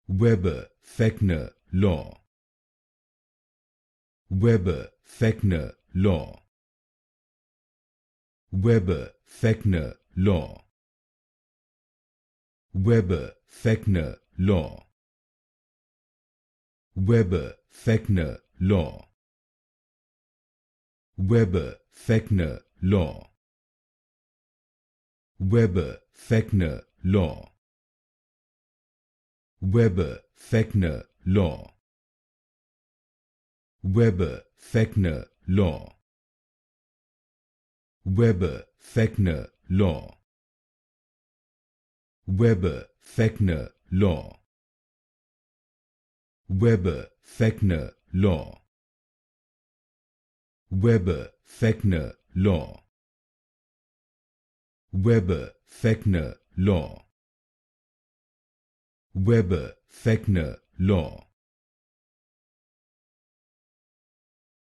Weber-Fechner Law. Weber-Fechner Law. Weber-Fechner Law. Weber-Fechner Law. Weber-Fechner Law. Weber-Fechner Law. Weber-Fechner Law. Weber-Fechner Law. Weber-Fechner Law. Weber-Fechner Law. Weber-Fechner Law. Weber-Fechner Law. Weber-Fechner Law. Weber-Fechner Law. Weber-Fechner Law.